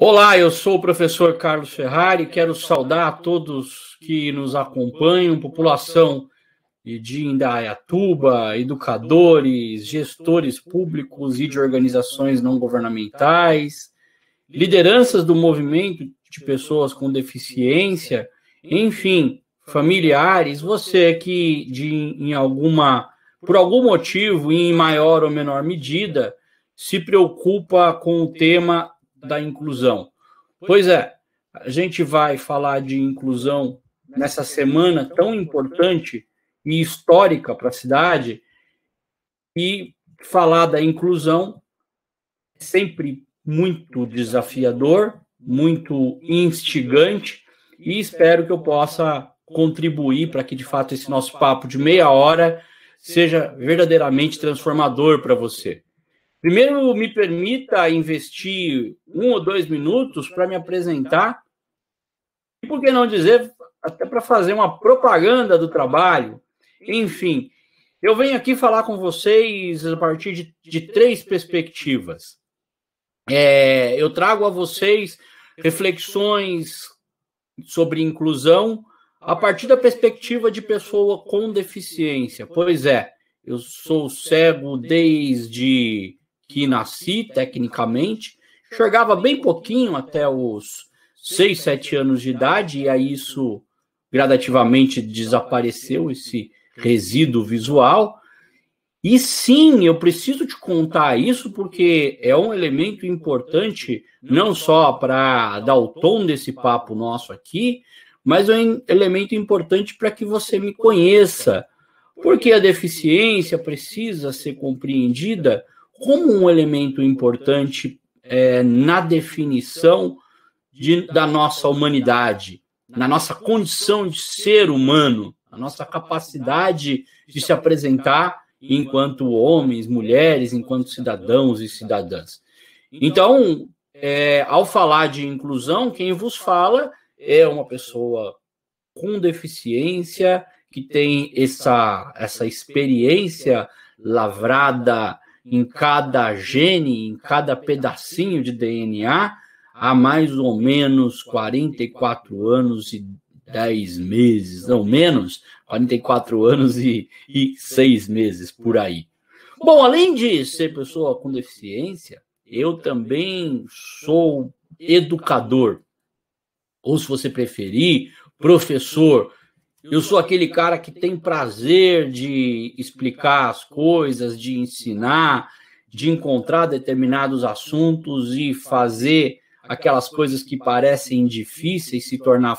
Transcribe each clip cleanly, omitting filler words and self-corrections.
Olá, eu sou o professor Carlos Ferrari, quero saudar a todos que nos acompanham, população de Indaiatuba, educadores, gestores públicos e de organizações não governamentais, lideranças do movimento de pessoas com deficiência, enfim, familiares, você que por algum motivo, em maior ou menor medida, se preocupa com o tema da inclusão. Pois é, a gente vai falar de inclusão nessa semana tão importante e histórica para a cidade, e falar da inclusão é sempre muito desafiador, muito instigante, e espero que eu possa contribuir para que, de fato, esse nosso papo de meia hora seja verdadeiramente transformador para você. Primeiro, me permita investir 1 ou 2 minutos para me apresentar e, por que não dizer, até para fazer uma propaganda do trabalho. Enfim, eu venho aqui falar com vocês a partir de 3 perspectivas. Eu trago a vocês reflexões sobre inclusão a partir da perspectiva de pessoa com deficiência. Pois é, eu sou cego desde que nasci, tecnicamente, enxergava bem pouquinho até os 6, 7 anos de idade, e aí isso gradativamente desapareceu, esse resíduo visual. E sim, eu preciso te contar isso porque é um elemento importante, não só para dar o tom desse papo nosso aqui, mas é um elemento importante para que você me conheça, porque a deficiência precisa ser compreendida como um elemento importante na definição da nossa humanidade, na nossa condição de ser humano, a nossa capacidade de se apresentar enquanto homens, mulheres, enquanto cidadãos e cidadãs. Então, ao falar de inclusão, quem vos fala é uma pessoa com deficiência, que tem essa experiência lavrada em cada gene, em cada pedacinho de DNA, há mais ou menos 44 anos e 10 meses, não menos, 44 anos e 6 meses, por aí. Bom, além de ser pessoa com deficiência, eu também sou educador, ou se você preferir, professor. Eu sou aquele cara que tem prazer de explicar as coisas, de ensinar, de encontrar determinados assuntos e fazer aquelas coisas que parecem difíceis se tornar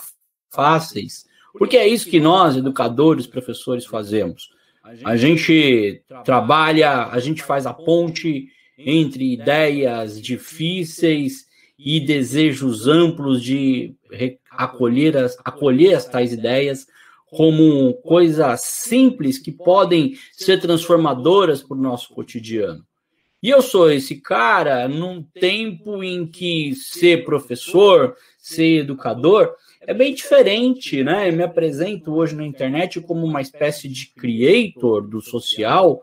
fáceis, porque é isso que nós, educadores, professores, fazemos. A gente trabalha, a gente faz a ponte entre ideias difíceis e desejos amplos de acolher as tais ideias como coisas simples que podem ser transformadoras para o nosso cotidiano. E eu sou esse cara num tempo em que ser professor, ser educador, é bem diferente, né? Eu me apresento hoje na internet como uma espécie de creator do social,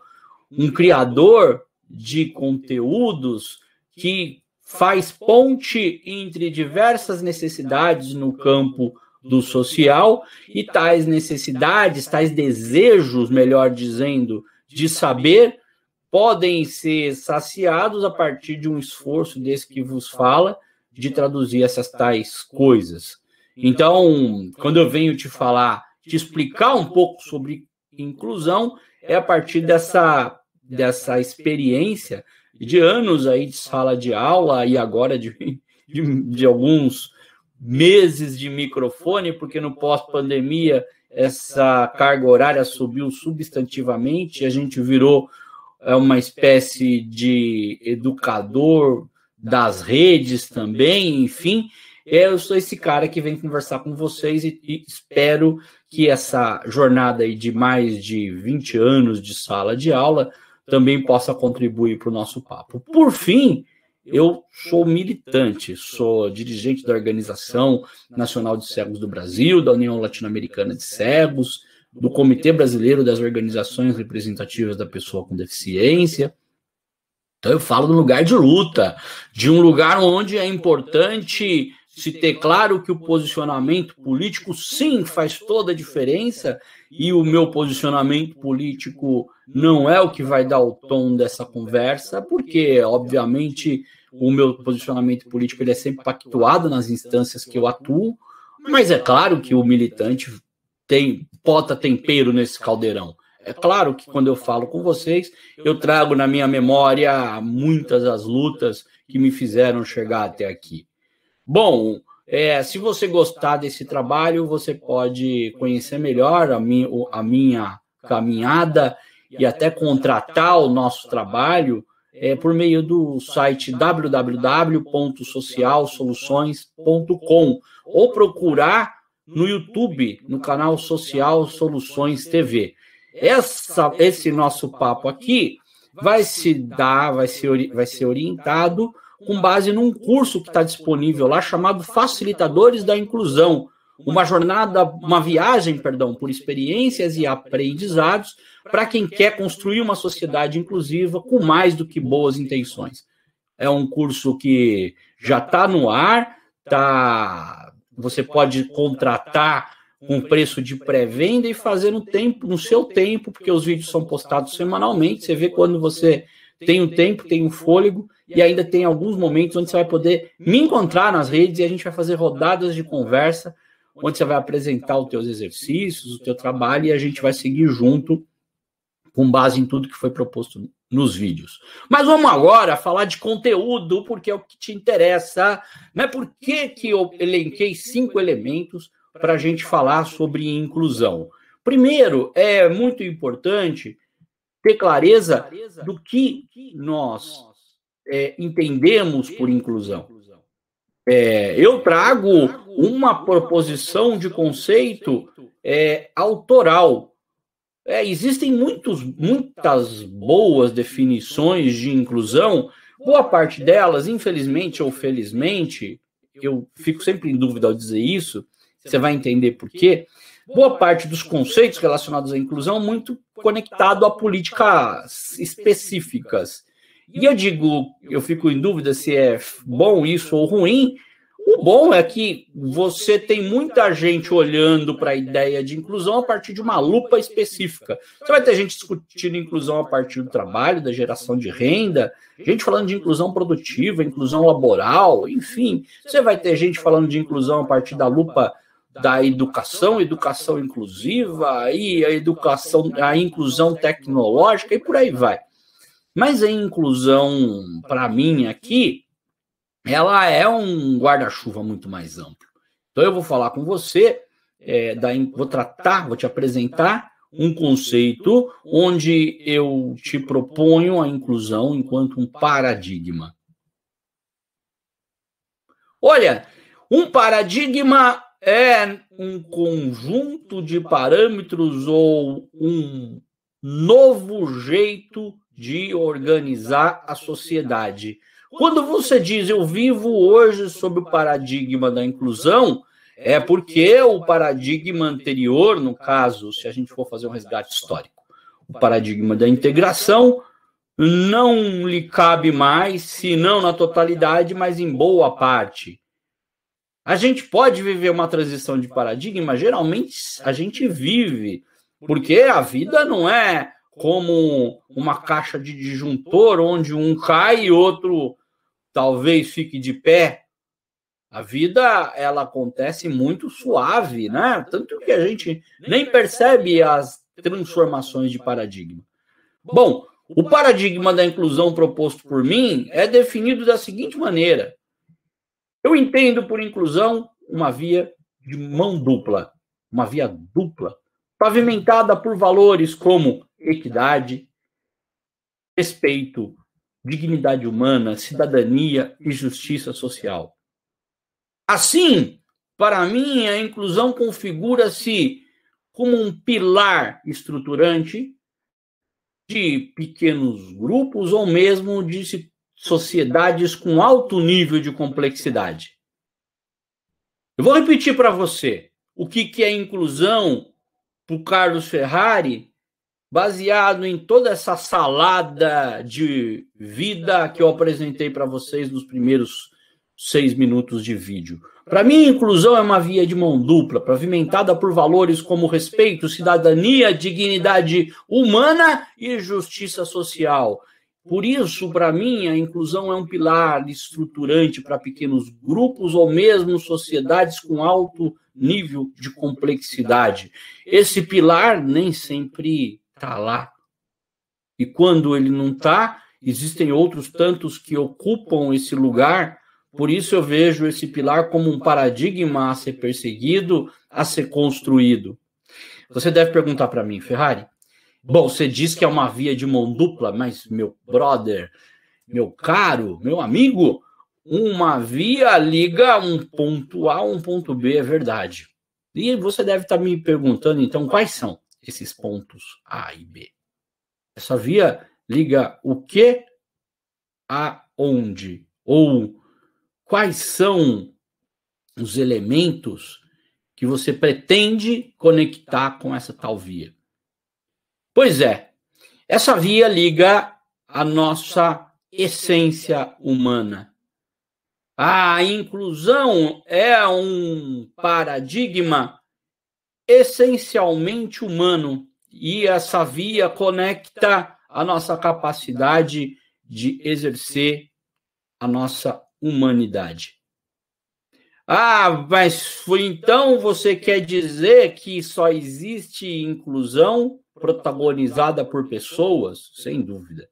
um criador de conteúdos que faz ponte entre diversas necessidades no campo do social, e tais necessidades, tais desejos, melhor dizendo, de saber, podem ser saciados a partir de um esforço desse que vos fala, de traduzir essas tais coisas. Então, quando eu venho te explicar um pouco sobre inclusão, é a partir dessa experiência de anos aí de sala de aula e agora de alguns meses de microfone, porque no pós-pandemia essa carga horária subiu substantivamente, a gente virou uma espécie de educador das redes também, enfim. Eu sou esse cara que vem conversar com vocês e espero que essa jornada aí de mais de 20 anos de sala de aula também possa contribuir para o nosso papo. Por fim, eu sou militante, sou dirigente da Organização Nacional de Cegos do Brasil, da União Latino-Americana de Cegos, do Comitê Brasileiro das Organizações Representativas da Pessoa com Deficiência. Então eu falo de um lugar de luta, de um lugar onde é importante se ter claro que o posicionamento político, sim, faz toda a diferença, e o meu posicionamento político não é o que vai dar o tom dessa conversa, porque, obviamente, o meu posicionamento político ele é sempre pactuado nas instâncias que eu atuo, mas é claro que o militante bota tempero nesse caldeirão. É claro que quando eu falo com vocês, eu trago na minha memória muitas das lutas que me fizeram chegar até aqui. Bom, se você gostar desse trabalho, você pode conhecer melhor a minha caminhada e até contratar o nosso trabalho por meio do site www.socialsoluções.com ou procurar no YouTube, no canal Social Soluções TV. Esse nosso papo aqui vai ser orientado com base num curso que está disponível lá chamado Facilitadores da Inclusão, uma viagem por experiências e aprendizados para quem quer construir uma sociedade inclusiva com mais do que boas intenções. É um curso que já está no ar, você pode contratar com preço de pré-venda e fazer no seu tempo, porque os vídeos são postados semanalmente, você vê quando você tem o tempo, tem o fôlego, e ainda tem alguns momentos onde você vai poder me encontrar nas redes e a gente vai fazer rodadas de conversa, onde você vai apresentar os teus exercícios, o teu trabalho, e a gente vai seguir junto com base em tudo que foi proposto nos vídeos. Mas vamos agora falar de conteúdo, porque é o que te interessa, né? Por que eu elenquei 5 elementos para a gente falar sobre inclusão? Primeiro, é muito importante ter clareza do que nós entendemos por inclusão. Eu trago uma proposição de conceito autoral. Existem muitas boas definições de inclusão, boa parte delas, infelizmente ou felizmente, eu fico sempre em dúvida ao dizer isso, você vai entender por quê. Boa parte dos conceitos relacionados à inclusão muito conectado a políticas específicas. E eu fico em dúvida se é bom isso ou ruim. O bom é que você tem muita gente olhando para a ideia de inclusão a partir de uma lupa específica. Você vai ter gente discutindo inclusão a partir do trabalho, da geração de renda, gente falando de inclusão produtiva, inclusão laboral, enfim. Você vai ter gente falando de inclusão a partir da lupa da educação inclusiva, e a inclusão tecnológica, e por aí vai. Mas a inclusão, para mim, aqui, ela é um guarda-chuva muito mais amplo. Então, eu vou falar com você, vou te apresentar um conceito onde eu te proponho a inclusão enquanto um paradigma. Olha, um paradigma é um conjunto de parâmetros ou um novo jeito de organizar a sociedade. Quando você diz eu vivo hoje sob o paradigma da inclusão, é porque o paradigma anterior, no caso, se a gente for fazer um resgate histórico, o paradigma da integração não lhe cabe mais, se não na totalidade, mas em boa parte. A gente pode viver uma transição de paradigma? Geralmente a gente vive, porque a vida não é como uma caixa de disjuntor, onde um cai e outro talvez fique de pé. A vida, ela acontece muito suave, né? Tanto que a gente nem percebe as transformações de paradigma. Bom, o paradigma da inclusão proposto por mim é definido da seguinte maneira. Eu entendo por inclusão uma via de mão dupla, uma via dupla, pavimentada por valores como equidade, respeito, dignidade humana, cidadania e justiça social. Assim, para mim, a inclusão configura-se como um pilar estruturante de pequenos grupos ou mesmo de sociedades com alto nível de complexidade. Eu vou repetir para você o que é inclusão para o Carlos Ferrari baseado em toda essa salada de vida que eu apresentei para vocês nos primeiros 6 minutos de vídeo. Para mim, inclusão é uma via de mão dupla, pavimentada por valores como respeito, cidadania, dignidade humana e justiça social. Por isso, para mim, a inclusão é um pilar estruturante para pequenos grupos ou mesmo sociedades com alto nível de complexidade. Esse pilar nem sempre está lá. E quando ele não está, existem outros tantos que ocupam esse lugar. Por isso eu vejo esse pilar como um paradigma a ser perseguido, a ser construído. Você deve perguntar para mim, Ferrari, bom, você diz que é uma via de mão dupla, mas meu brother, meu caro, meu amigo, uma via liga um ponto A a um ponto B, é verdade. E você deve estar me perguntando, então, quais são esses pontos A e B? Essa via liga o que a onde? Ou quais são os elementos que você pretende conectar com essa tal via? Pois é, essa via liga a nossa essência humana. A inclusão é um paradigma essencialmente humano e essa via conecta a nossa capacidade de exercer a nossa humanidade. Ah, mas então você quer dizer que só existe inclusão protagonizada por pessoas? Sem dúvida.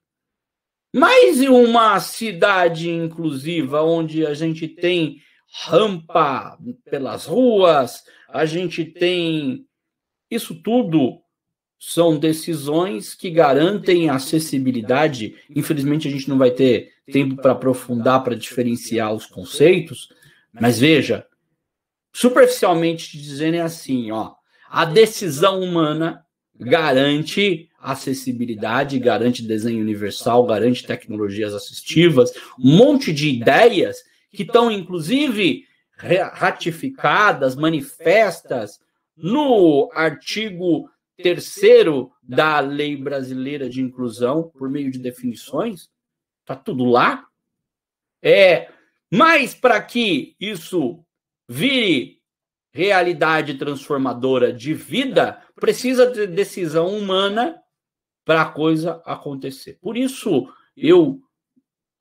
Mas em uma cidade inclusiva, onde a gente tem rampa pelas ruas, a gente tem... Isso tudo são decisões que garantem acessibilidade. Infelizmente, a gente não vai ter tempo para aprofundar, para diferenciar os conceitos, mas veja, superficialmente dizendo é assim, ó, a decisão humana garante acessibilidade, garante desenho universal, garante tecnologias assistivas, um monte de ideias que estão, inclusive, ratificadas, manifestas no artigo 3º da Lei Brasileira de Inclusão, por meio de definições. Está tudo lá. Mas para que isso vire realidade transformadora de vida, precisa de decisão humana para a coisa acontecer. Por isso, eu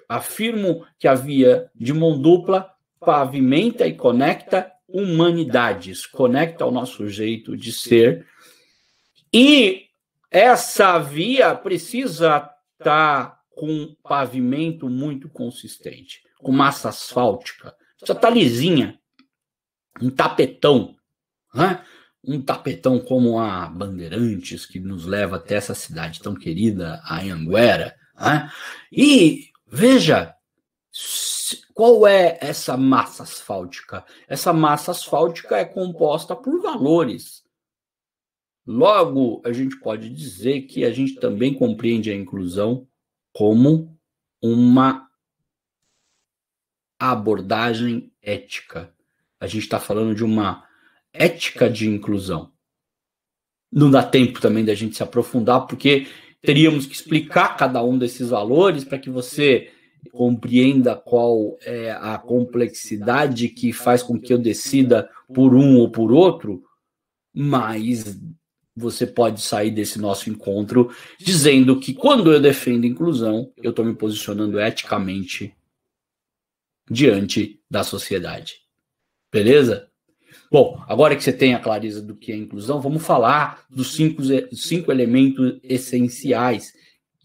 afirmo que a via de mão dupla pavimenta e conecta humanidades, conecta ao nosso jeito de ser. E essa via precisa estar com um pavimento muito consistente, com massa asfáltica. Precisa estar lisinha. Um tapetão, né? Um tapetão como a Bandeirantes, que nos leva até essa cidade tão querida, a Anhanguera. Né? E veja, qual é essa massa asfáltica? Essa massa asfáltica é composta por valores. Logo, a gente pode dizer que a gente também compreende a inclusão como uma abordagem ética. A gente está falando de uma ética de inclusão. Não dá tempo também da gente se aprofundar, porque teríamos que explicar cada um desses valores para que você compreenda qual é a complexidade que faz com que eu decida por um ou por outro, mas você pode sair desse nosso encontro dizendo que quando eu defendo inclusão, eu estou me posicionando eticamente diante da sociedade. Beleza? Bom, agora que você tem a clareza do que é inclusão, vamos falar dos cinco elementos essenciais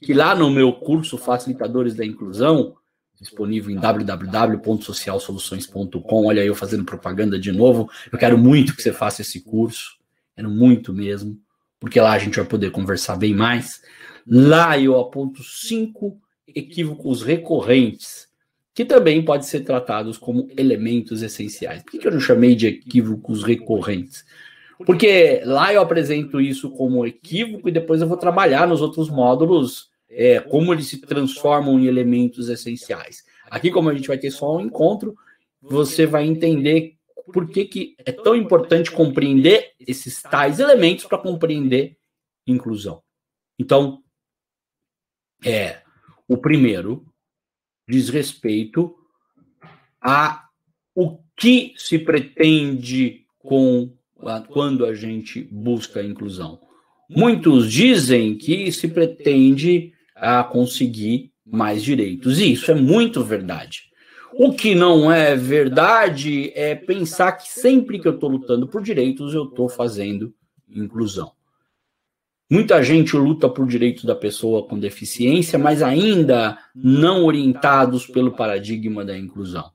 que lá no meu curso Facilitadores da Inclusão, disponível em www.socialsoluções.com, olha eu fazendo propaganda de novo, eu quero muito que você faça esse curso, quero muito mesmo, porque lá a gente vai poder conversar bem mais. Lá eu aponto 5 equívocos recorrentes, que também podem ser tratados como elementos essenciais. Por que eu não chamei de equívocos recorrentes? Porque lá eu apresento isso como equívoco e depois eu vou trabalhar nos outros módulos como eles se transformam em elementos essenciais. Aqui, como a gente vai ter só um encontro, você vai entender por que é tão importante compreender esses tais elementos para compreender inclusão. Então, o primeiro diz respeito a o que se pretende quando a gente busca a inclusão. Muitos dizem que se pretende conseguir mais direitos, e isso é muito verdade. O que não é verdade é pensar que sempre que eu estou lutando por direitos, eu estou fazendo inclusão. Muita gente luta por direitos da pessoa com deficiência, mas ainda não orientados pelo paradigma da inclusão.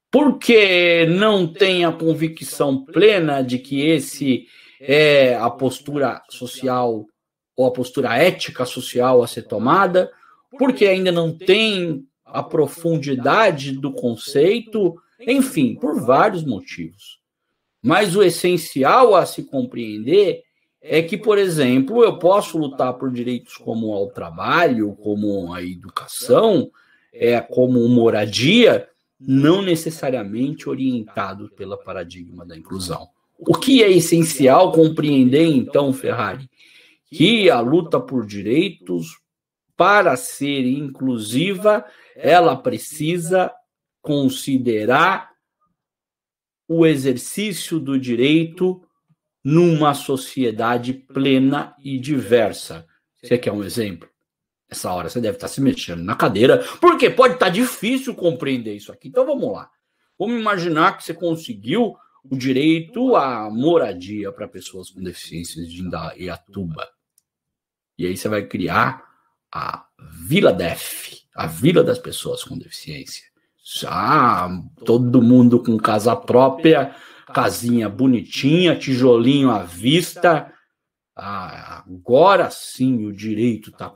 Porque não tem a convicção plena de que esse é a postura social ou a postura ética social a ser tomada, porque ainda não tem a profundidade do conceito, enfim, por vários motivos. Mas o essencial a se compreender é que, por exemplo, eu posso lutar por direitos como ao trabalho, como a educação, como moradia, não necessariamente orientado pelo paradigma da inclusão. O que é essencial compreender, então, Ferrari? Que a luta por direitos, para ser inclusiva, ela precisa considerar o exercício do direito numa sociedade plena e diversa. Você quer um exemplo? Essa hora você deve estar se mexendo na cadeira, porque pode estar difícil compreender isso aqui. Então vamos lá. Vamos imaginar que você conseguiu o direito à moradia para pessoas com deficiências de Indaiatuba. E aí você vai criar a Vila DEF, a Vila das Pessoas com Deficiência. Todo mundo com casa própria, casinha bonitinha, tijolinho à vista. Agora sim o direito está